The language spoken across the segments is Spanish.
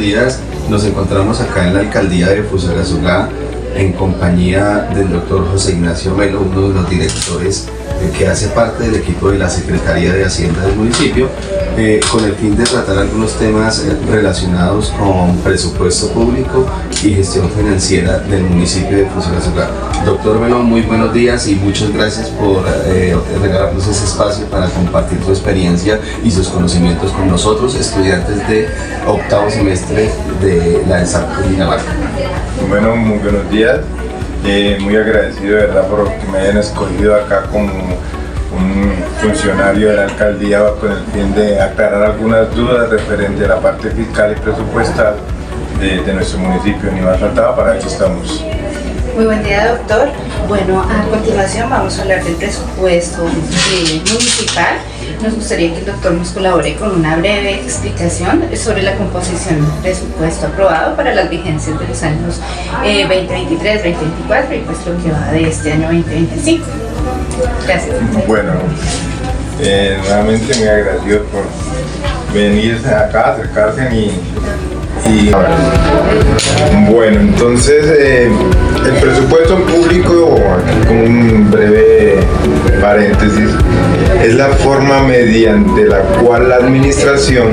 días. Nos encontramos acá en la alcaldía de Fusagasugá en compañía del doctor José Ignacio Melo, uno de los directores que hace parte del equipo de la Secretaría de Hacienda del municipio, con el fin de tratar algunos temas relacionados con presupuesto público y gestión financiera del municipio de Fusagasugá. Doctor Melo, muy buenos días y muchas gracias por regalarnos ese espacio para compartir su experiencia y sus conocimientos con nosotros, estudiantes de octavo semestre de la ESAP Cundinamarca. Bueno, muy buenos días. Muy agradecido de verdad por que me hayan escogido acá como un funcionario de la alcaldía con el fin de aclarar algunas dudas referente a la parte fiscal y presupuestal de nuestro municipio. Ni más faltaba, para eso estamos. Muy buen día, doctor. Bueno, a continuación vamos a hablar del presupuesto municipal. Nos gustaría que el doctor nos colabore con una breve explicación sobre la composición del presupuesto aprobado para las vigencias de los años 2023, 2024 y pues lo que va de este año 2025. Gracias. Bueno, nuevamente muy agradecido por venir acá, acercarse y bueno, entonces el presupuesto público, aquí con un breve paréntesis, es la forma mediante la cual la administración,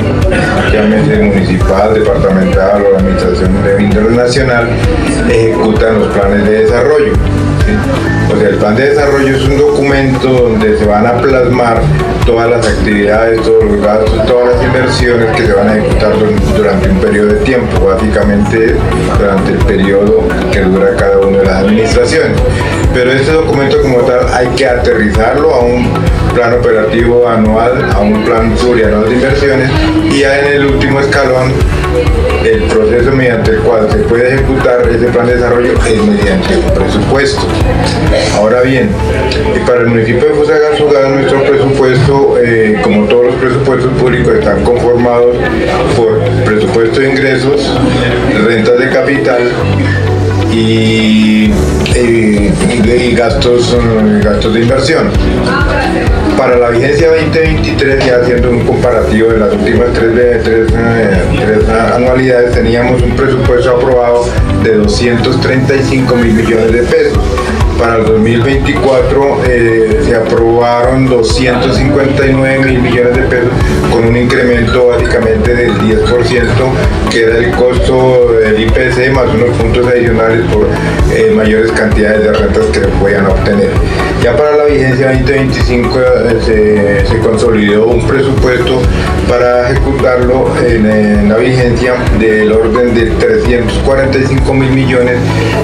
llámese municipal, departamental o la administración de índole nacional, ejecutan los planes de desarrollo. ¿Sí? O sea, el plan de desarrollo es un documento donde se van a plasmar todas las actividades, todos los gastos, todas las inversiones que se van a ejecutar durante un periodo de tiempo, básicamente durante el periodo que dura cada una de las administraciones. Pero este documento como tal hay que aterrizarlo a un plan operativo anual, a un plan plurianual de inversiones, y ya en el último escalón el proceso mediante el cual se puede ejecutar ese plan de desarrollo es mediante un presupuesto. Ahora bien, para el municipio de Fusagasugá, nuestro presupuesto, como todos los presupuestos públicos, están conformados por presupuesto de ingresos, rentas de capital y gastos de inversión. Para la vigencia 2023, ya haciendo un comparativo de las últimas tres anualidades, teníamos un presupuesto aprobado de 235 mil millones de pesos. Para el 2024 se aprobaron 259 mil millones de pesos, con un incremento básicamente del 10%, que era el costo del IPC más unos puntos adicionales por mayores cantidades de rentas que se podían obtener. Ya para la vigencia 2025 se consolidó un presupuesto para ejecutarlo en la vigencia del orden de 345 mil millones,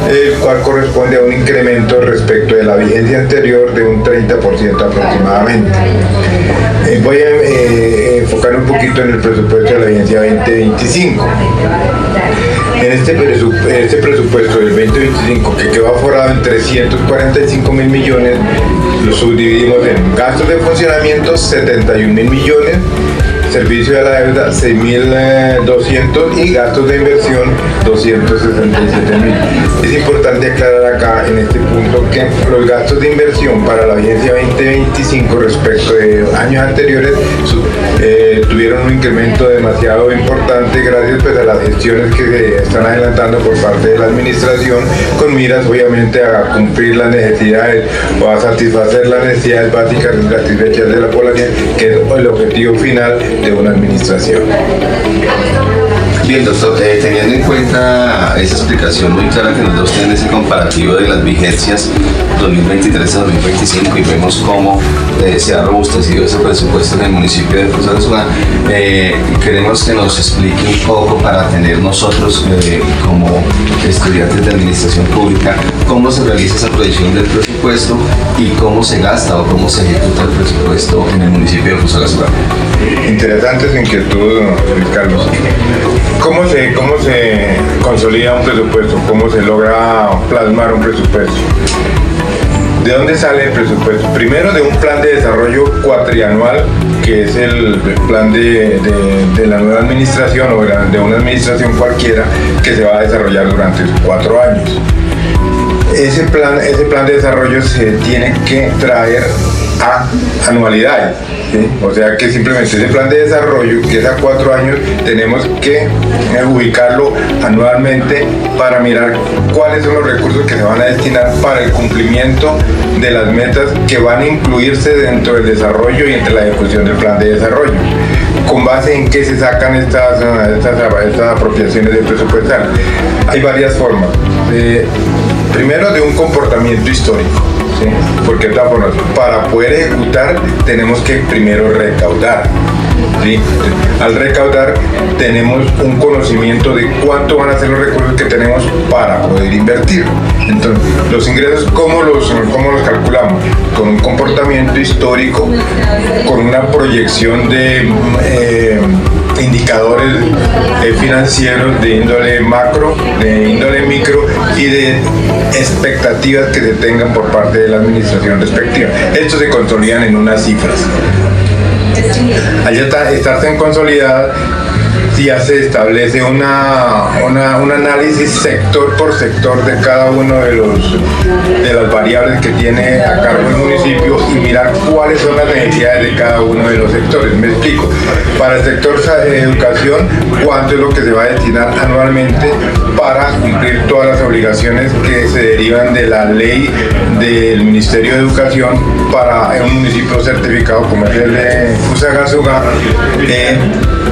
el cual corresponde a un incremento respecto de la vigencia anterior de un 30% aproximadamente. Voy a enfocar un poquito en el presupuesto de la vigencia 2025. En este presupuesto del 2025, que quedó aforado en 345 mil millones, lo subdividimos en gastos de funcionamiento 71 mil millones, servicio de la deuda 6.200 y gastos de inversión 267.000. Es importante aclarar acá en este punto que los gastos de inversión para la vigencia 2025 respecto de años anteriores tuvieron un incremento demasiado importante gracias pues, a las gestiones que se están adelantando por parte de la administración, con miras obviamente a cumplir las necesidades o a satisfacer las necesidades básicas y satisfechas de la población, que es el objetivo final de una administración. Bien, doctor, teniendo en cuenta esa explicación muy clara que nos da usted en ese comparativo de las vigencias 2023 a 2025 y vemos cómo se ha robustecido ese presupuesto en el municipio de Fusagasugá, queremos que nos explique un poco para tener nosotros como estudiantes de administración pública cómo se realiza esa proyección del presupuesto y cómo se gasta o cómo se ejecuta el presupuesto en el municipio de Fusagasugá. Interesante su inquietud, Luis Carlos. ¿Cómo se consolida un presupuesto? ¿Cómo se logra plasmar un presupuesto? ¿De dónde sale el presupuesto? Primero de un plan de desarrollo cuatrianual, que es el plan de la nueva administración o de una administración cualquiera que se va a desarrollar durante 4 años. ese plan de desarrollo se tiene que traer a anualidades, ¿sí? O sea que simplemente ese plan de desarrollo, que es a 4 años, tenemos que ubicarlo anualmente para mirar cuáles son los recursos que se van a destinar para el cumplimiento de las metas que van a incluirse dentro del desarrollo y entre la ejecución del plan de desarrollo. ¿Con base en qué se sacan estas apropiaciones de presupuestal? Hay varias formas. Primero, de un comportamiento histórico, ¿sí? Porque de todas formas, para poder ejecutar tenemos que primero recaudar, ¿sí? Al recaudar tenemos un conocimiento de cuánto van a ser los recursos que tenemos para poder invertir. Entonces, los ingresos, ¿cómo los calculamos? Con un comportamiento histórico, con una proyección de indicadores financieros de índole macro, de índole micro y de expectativas que se tengan por parte de la administración respectiva. Estos se consolidan en unas cifras. Al estarse en consolidada, ya se establece un análisis sector por sector de cada uno de las variables que tiene a cargo el municipio y mirar cuáles son las necesidades de cada uno de los sectores. Me explico. Para el sector educación, cuánto es lo que se va a destinar anualmente para cumplir todas las obligaciones que se derivan de la ley del Ministerio de Educación para un municipio certificado como es el de Fusagasugá,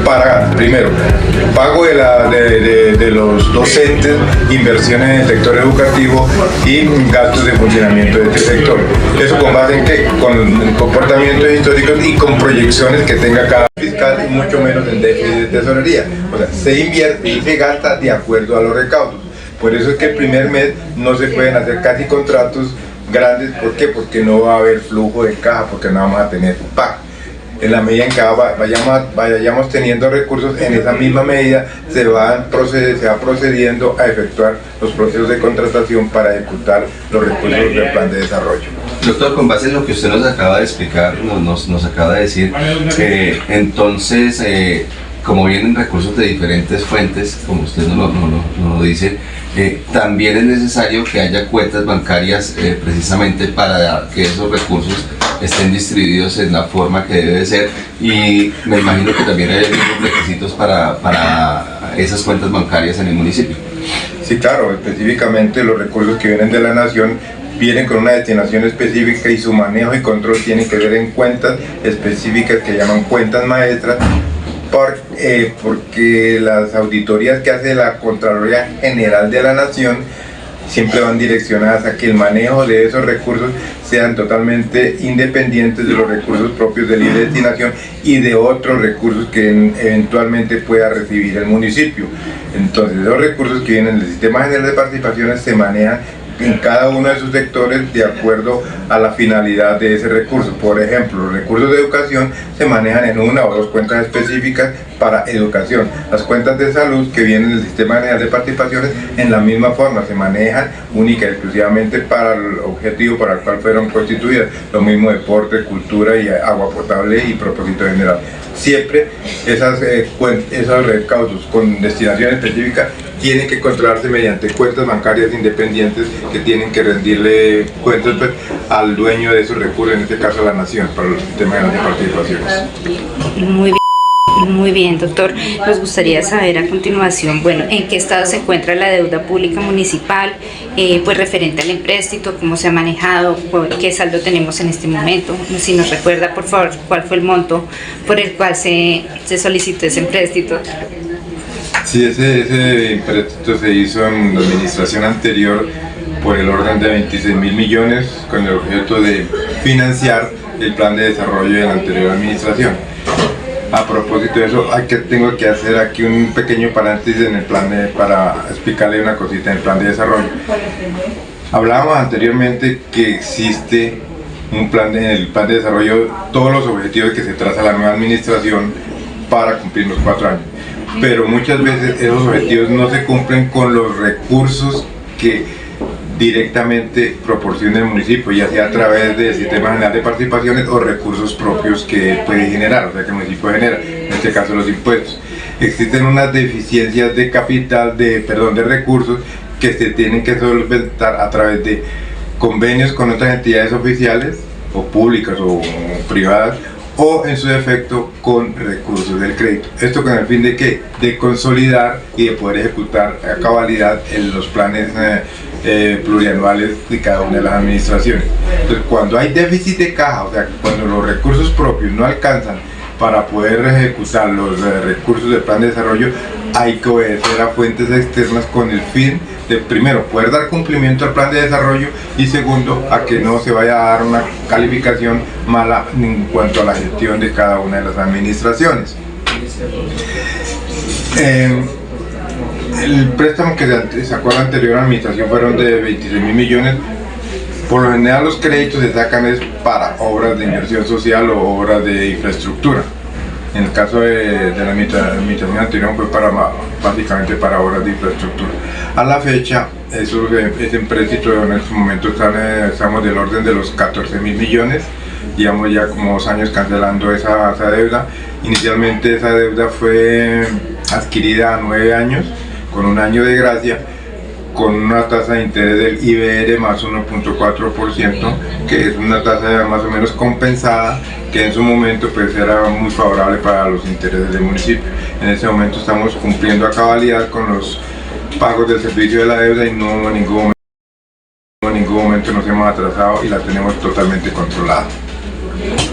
para, primero, pago de los docentes, inversiones en el sector educativo y gastos de funcionamiento de este sector. ¿Eso con base en qué? Con comportamientos históricos y con proyecciones que tenga cada fiscal y mucho menos en déficit de tesorería. O sea, se invierte y se gasta de acuerdo a los recaudos. Por eso es que el primer mes no se pueden hacer casi contratos grandes. ¿Por qué? Porque no va a haber flujo de caja, porque no vamos a tener pago. En la medida en que vayamos teniendo recursos, en esa misma medida se va procediendo a efectuar los procesos de contratación para ejecutar los recursos del plan de desarrollo. Doctor, con base en lo que usted nos acaba de explicar, nos acaba de decir que entonces, como vienen recursos de diferentes fuentes, como usted nos lo dice, también es necesario que haya cuentas bancarias precisamente para que esos recursos estén distribuidos en la forma que debe ser, y me imagino que también hay algunos requisitos para esas cuentas bancarias en el municipio. Sí, claro, específicamente los recursos que vienen de la nación vienen con una destinación específica y su manejo y control tiene que ver en cuentas específicas que llaman cuentas maestras, porque las auditorías que hace la Contraloría General de la Nación siempre van direccionadas a que el manejo de esos recursos sean totalmente independientes de los recursos propios de libre destinación y de otros recursos que eventualmente pueda recibir el municipio. Entonces, los recursos que vienen del Sistema General de Participaciones se manejan en cada uno de sus sectores de acuerdo a la finalidad de ese recurso. Por ejemplo, los recursos de educación se manejan en una o dos cuentas específicas para educación. Las cuentas de salud que vienen del Sistema General de Participaciones en la misma forma se manejan única y exclusivamente para el objetivo para el cual fueron constituidas. Lo mismo deporte, cultura y agua potable y propósito general. Siempre esos recaudos con destinación específica tienen que controlarse mediante cuentas bancarias independientes que tienen que rendirle cuentas al dueño de esos recursos, en este caso a la nación, para el Sistema General de Participaciones. Muy bien, doctor. Nos gustaría saber a continuación, bueno, en qué estado se encuentra la deuda pública municipal, pues referente al empréstito, cómo se ha manejado, qué saldo tenemos en este momento. Si nos recuerda, por favor, cuál fue el monto por el cual se solicitó ese empréstito. Sí, ese empréstito se hizo en la administración anterior por el orden de 26.000 millones con el objeto de financiar el plan de desarrollo de la anterior administración. A propósito de eso, tengo que hacer aquí un pequeño paréntesis en el plan para explicarle una cosita en el plan de desarrollo. Hablábamos anteriormente que existe un plan en el plan de desarrollo, todos los objetivos que se traza la nueva administración para cumplir los 4 años. Pero muchas veces esos objetivos no se cumplen con los recursos que directamente proporciona el municipio, ya sea a través del Sistema General de Participaciones o recursos propios que puede generar, o sea que el municipio genera, en este caso los impuestos. Existen unas deficiencias de capital, de recursos que se tienen que solventar a través de convenios con otras entidades oficiales o públicas o privadas, o en su defecto con recursos del crédito. Esto con el fin de ¿qué? De consolidar y de poder ejecutar a cabalidad en los planes plurianuales de cada una de las administraciones. Entonces, cuando hay déficit de caja, o sea, cuando los recursos propios no alcanzan para poder ejecutar los recursos del plan de desarrollo, hay que obedecer a fuentes externas con el fin de, primero, poder dar cumplimiento al plan de desarrollo, y segundo, a que no se vaya a dar una calificación mala en cuanto a la gestión de cada una de las administraciones. El préstamo que se sacó a la anterior administración fueron de 26.000 millones. Por lo general los créditos se sacan es para obras de inversión social o obras de infraestructura. En el caso de la administración anterior fue básicamente para obras de infraestructura. A la fecha, ese empréstito en este momento estamos del orden de los 14.000 millones. Llevamos ya como 2 años cancelando esa deuda. Inicialmente esa deuda fue adquirida a 9 años, con 1 año de gracia, con una tasa de interés del IBR más 1.4%, que es una tasa más o menos compensada, que en su momento pues era muy favorable para los intereses del municipio. En este momento estamos cumpliendo a cabalidad con los pagos del servicio de la deuda y no en ningún momento nos hemos atrasado y la tenemos totalmente controlada.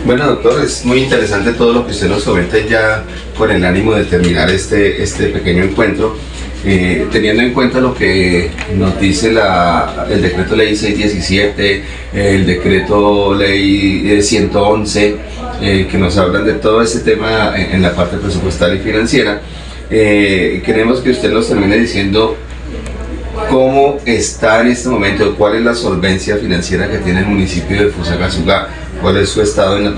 Bueno, doctor, es muy interesante todo lo que usted nos comenta, ya con el ánimo de terminar este pequeño encuentro. Teniendo en cuenta lo que nos dice el decreto ley 617, el decreto ley 111, que nos hablan de todo este tema en la parte presupuestal y financiera, queremos que usted nos termine diciendo cómo está en este momento, cuál es la solvencia financiera que tiene el municipio de Fusagasugá, cuál es su estado en la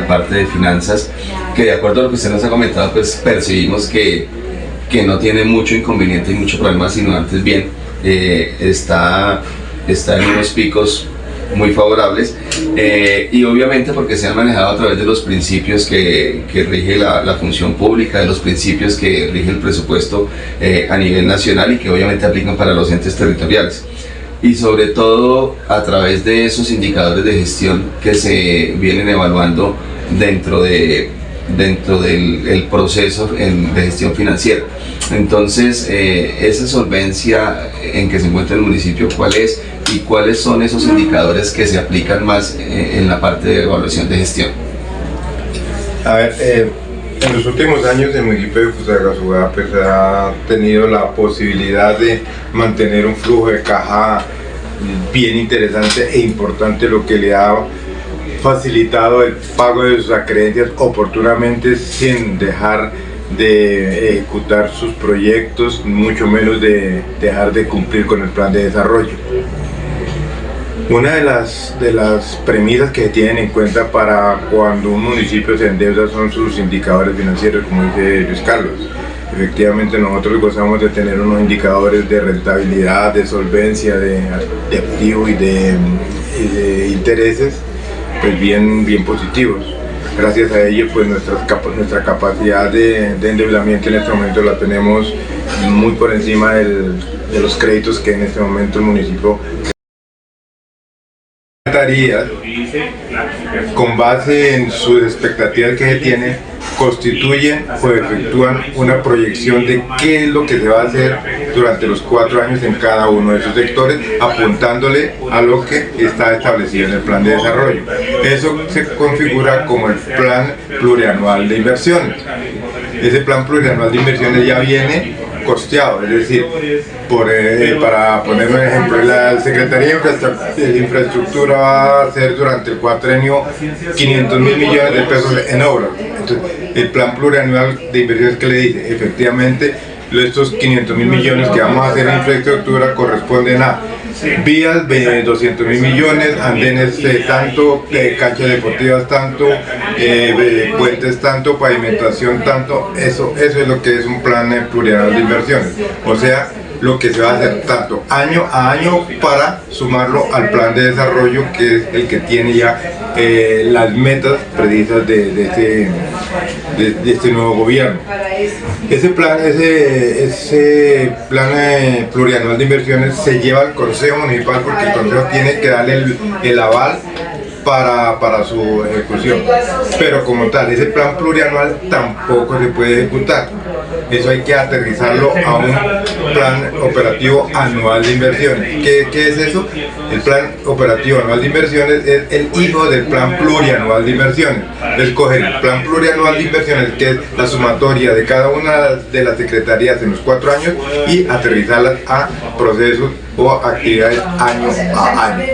parte de finanzas, que de acuerdo a lo que usted nos ha comentado, pues percibimos que no tiene mucho inconveniente y mucho problema, sino antes bien está en unos picos muy favorables, y obviamente porque se han manejado a través de los principios que rige la función pública, de los principios que rige el presupuesto a nivel nacional y que obviamente aplican para los entes territoriales, y sobre todo a través de esos indicadores de gestión que se vienen evaluando dentro del proceso de gestión financiera. Entonces, esa solvencia en que se encuentra el municipio, ¿cuál es? ¿Y cuáles son esos indicadores que se aplican más en la parte de evaluación de gestión? A ver, en los últimos años el municipio de Fusagasugá pues, ha tenido la posibilidad de mantener un flujo de caja bien interesante e importante, lo que le ha facilitado el pago de sus acreencias oportunamente, sin dejar de ejecutar sus proyectos, mucho menos de dejar de cumplir con el plan de desarrollo. Una de las premisas que se tienen en cuenta para cuando un municipio se endeuda son sus indicadores financieros, como dice Luis Carlos. Efectivamente, nosotros gozamos de tener unos indicadores de rentabilidad, de solvencia, de activo y de intereses pues bien positivos. Gracias a ello pues nuestra capacidad de endeudamiento en este momento la tenemos muy por encima de los créditos que en este momento el municipio con base en sus expectativas que se tienen, constituyen o efectúan una proyección de qué es lo que se va a hacer durante los 4 años en cada uno de esos sectores, apuntándole a lo que está establecido en el plan de desarrollo. Eso se configura como el plan plurianual de inversiones. Ese plan plurianual de inversiones ya viene costeado, es decir, para poner un ejemplo, la Secretaría de Infraestructura va a hacer durante el cuatrenio 500.000 millones de pesos en obras. Entonces, el plan plurianual de inversiones que le dice, efectivamente, estos 500.000 millones que vamos a hacer en infraestructura corresponden a vías de 200.000 millones, andenes tanto, canchas deportivas tanto, puentes tanto, pavimentación tanto. Eso es lo que es un plan plurianual de inversiones. O sea, lo que se va a hacer tanto año a año para sumarlo al plan de desarrollo, que es el que tiene ya las metas precisas de este nuevo gobierno. Ese plan plurianual de inversiones se lleva al Consejo Municipal, porque el Consejo tiene que darle el aval para su ejecución, pero como tal, ese plan plurianual tampoco se puede ejecutar. Eso hay que aterrizarlo a un plan operativo anual de inversiones. ¿Qué es eso? El plan operativo anual de inversiones es el hijo del plan plurianual de inversiones. Escoger el plan plurianual de inversiones, que es la sumatoria de cada una de las secretarías en los 4 años, y aterrizarlas a procesos o actividades año a año.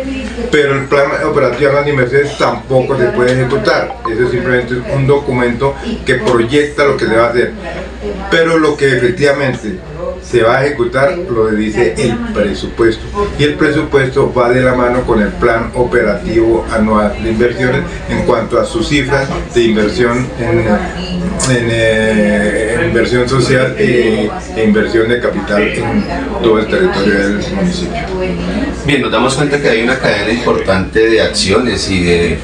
Pero el plan operativo anual de inversiones tampoco se puede ejecutar. Eso simplemente es un documento que proyecta lo que se va a hacer. Pero lo que efectivamente se va a ejecutar lo dice el presupuesto, y el presupuesto va de la mano con el plan operativo anual de inversiones en cuanto a sus cifras de inversión en inversión social e inversión de capital en todo el territorio del municipio. Bien, nos damos cuenta que hay una cadena importante de acciones y de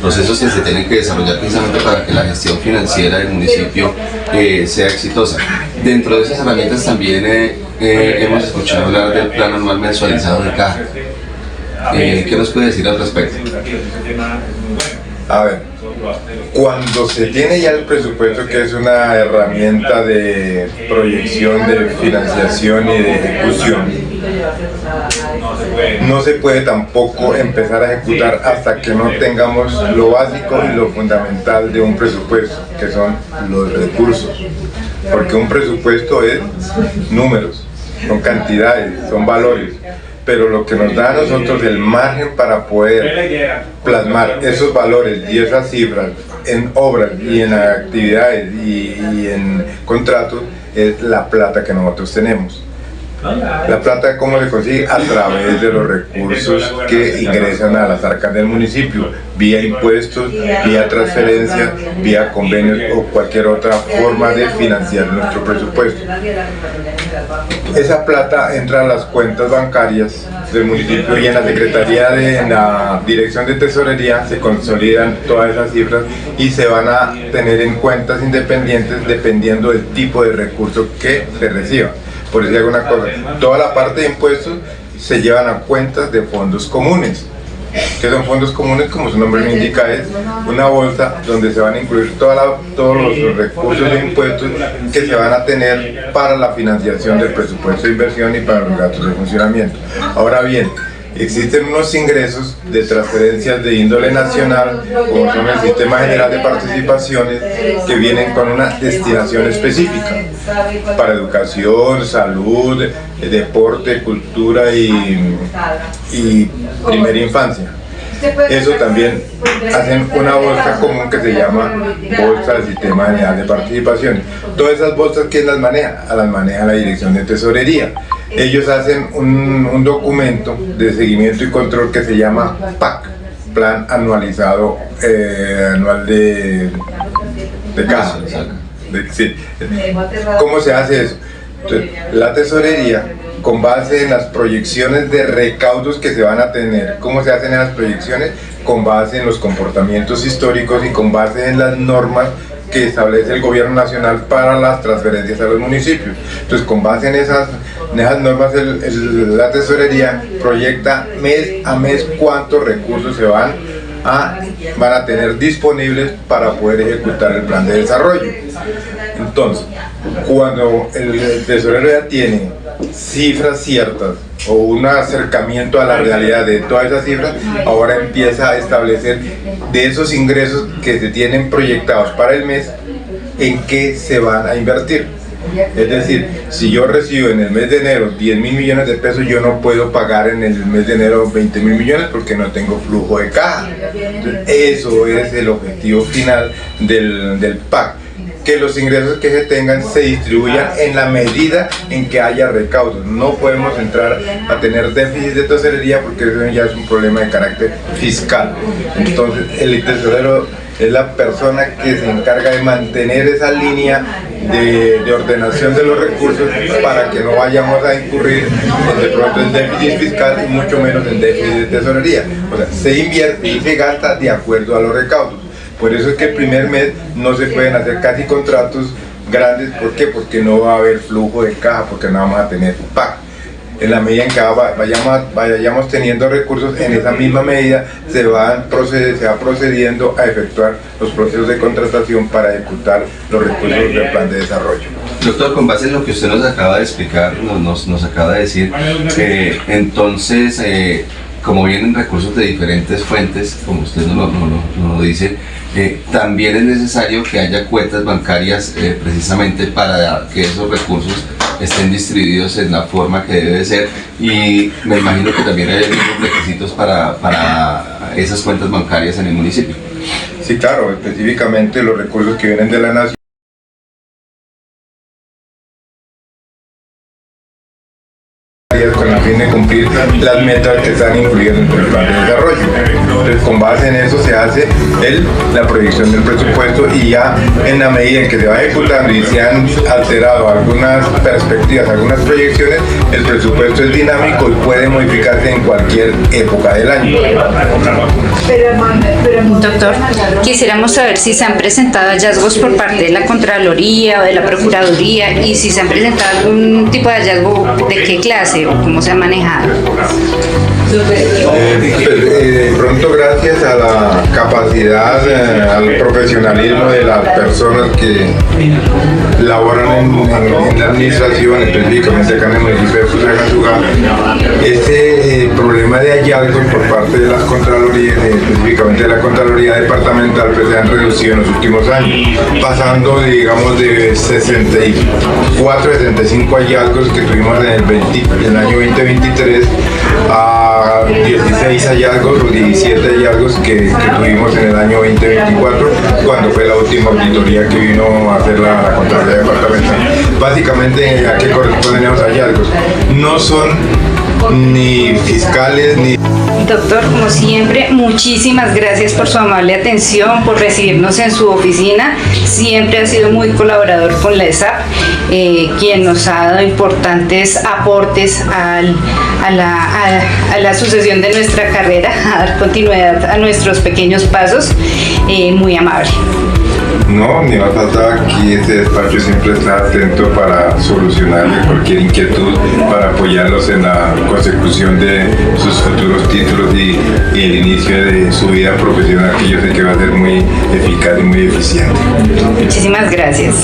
procesos que se tienen que desarrollar precisamente para que la gestión financiera del municipio sea exitosa. Dentro de esas herramientas también hemos escuchado hablar del plan anual mensualizado de caja. ¿Qué nos puede decir al respecto? A ver, cuando se tiene ya el presupuesto, que es una herramienta de proyección, de financiación y de ejecución, no se puede tampoco empezar a ejecutar hasta que no tengamos lo básico y lo fundamental de un presupuesto, que son los recursos. Porque un presupuesto es números, son cantidades, son valores, pero lo que nos da a nosotros el margen para poder plasmar esos valores y esas cifras en obras y en actividades y en contratos es la plata que nosotros tenemos. La plata, ¿cómo se consigue? A través de los recursos que ingresan a las arcas del municipio, vía impuestos, vía transferencias, vía convenios o cualquier otra forma de financiar nuestro presupuesto. Esa plata entra a las cuentas bancarias del municipio, y en la Secretaría en la Dirección de Tesorería se consolidan todas esas cifras y se van a tener en cuentas independientes dependiendo del tipo de recurso que se reciba. Por decir alguna cosa, toda la parte de impuestos se llevan a cuentas de fondos comunes. ¿Qué son fondos comunes? Como su nombre lo indica, es una bolsa donde se van a incluir todos los recursos de impuestos que se van a tener para la financiación del presupuesto de inversión y para los gastos de funcionamiento. Ahora bien, existen unos ingresos de transferencias de índole nacional, como son el Sistema General de Participaciones, que vienen con una destinación específica para educación, salud, deporte, cultura y primera infancia. Eso también hacen una bolsa común que se llama Bolsa del Sistema General de Participaciones. Todas esas bolsas, ¿quién las maneja? Las maneja la Dirección de Tesorería. Ellos hacen un documento de seguimiento y control que se llama PAC, Plan Anualizado Anual de Caja. Sí. ¿Cómo se hace eso? Entonces, la Tesorería, con base en las proyecciones de recaudos que se van a tener, ¿cómo se hacen esas proyecciones? Con base en los comportamientos históricos y con base en las normas que establece el gobierno nacional para las transferencias a los municipios. Entonces, con base en esas normas, la Tesorería proyecta mes a mes cuántos recursos se van a tener disponibles para poder ejecutar el plan de desarrollo. Entonces, cuando el tesorero ya tiene cifras ciertas o un acercamiento a la realidad de todas esas cifras, ahora empieza a establecer de esos ingresos que se tienen proyectados para el mes, en qué se van a invertir. Es decir, si yo recibo en el mes de enero 10.000 millones de pesos, yo no puedo pagar en el mes de enero 20.000 millones porque no tengo flujo de caja. Entonces, eso es el objetivo final del PAC, que los ingresos que se tengan se distribuyan en la medida en que haya recaudos. No podemos entrar a tener déficit de tesorería porque eso ya es un problema de carácter fiscal. Entonces el tesorero es la persona que se encarga de mantener esa línea de ordenación de los recursos para que no vayamos a incurrir de pronto en déficit fiscal y mucho menos en déficit de tesorería. O sea, se invierte y se gasta de acuerdo a los recaudos. Por eso es que el primer mes no se pueden hacer casi contratos grandes. ¿Por qué? Porque no va a haber flujo de caja, porque no vamos a tener PAC. En la medida en que vayamos teniendo recursos, en esa misma medida se va procediendo a efectuar los procesos de contratación para ejecutar los recursos del plan de desarrollo. Doctor, con base en lo que usted nos acaba de explicar, nos acaba de decir que entonces, como vienen recursos de diferentes fuentes, como usted nos lo dice, también es necesario que haya cuentas bancarias precisamente para que esos recursos estén distribuidos en la forma que debe ser, y me imagino que también hay algunos requisitos para esas cuentas bancarias en el municipio. Sí, claro, específicamente los recursos que vienen de la nación con el fin de cumplir las metas que están incluidas en el plan de desarrollo. Entonces, con base en eso se hace la proyección del presupuesto, y ya en la medida en que se va ejecutando y se han alterado algunas perspectivas, algunas proyecciones, el presupuesto es dinámico y puede modificarse en cualquier época del año. Doctor, quisiéramos saber si se han presentado hallazgos por parte de la Contraloría o de la Procuraduría, y si se han presentado algún tipo de hallazgo, de qué clase o cómo se ha manejado. De pronto, gracias a la capacidad, al profesionalismo de las personas que laboran en la administración, específicamente acá en el municipio de Fusagasugá, este problema de hallazgos por parte de las Contralorías, específicamente de la Contraloría Departamental, pues se han reducido en los últimos años, pasando, digamos, de 64, 65 hallazgos que tuvimos en el año 2023 a 16 hallazgos o 17 hallazgos que tuvimos en el año 2024, cuando fue la última auditoría que vino a hacer la Contraloría Departamental. Básicamente, ¿a qué corresponden esos hallazgos? No son ni fiscales ni... Doctor, como siempre, muchísimas gracias por su amable atención, por recibirnos en su oficina. Siempre ha sido muy colaborador con la ESAP, quien nos ha dado importantes aportes a la sucesión de nuestra carrera, a dar continuidad a nuestros pequeños pasos. Muy amable. No, ni va a faltar. Aquí este despacho siempre está atento para solucionarle cualquier inquietud, para apoyarlos en la consecución de sus futuros títulos y el inicio de su vida profesional, que yo sé que va a ser muy eficaz y muy eficiente. Muchísimas gracias.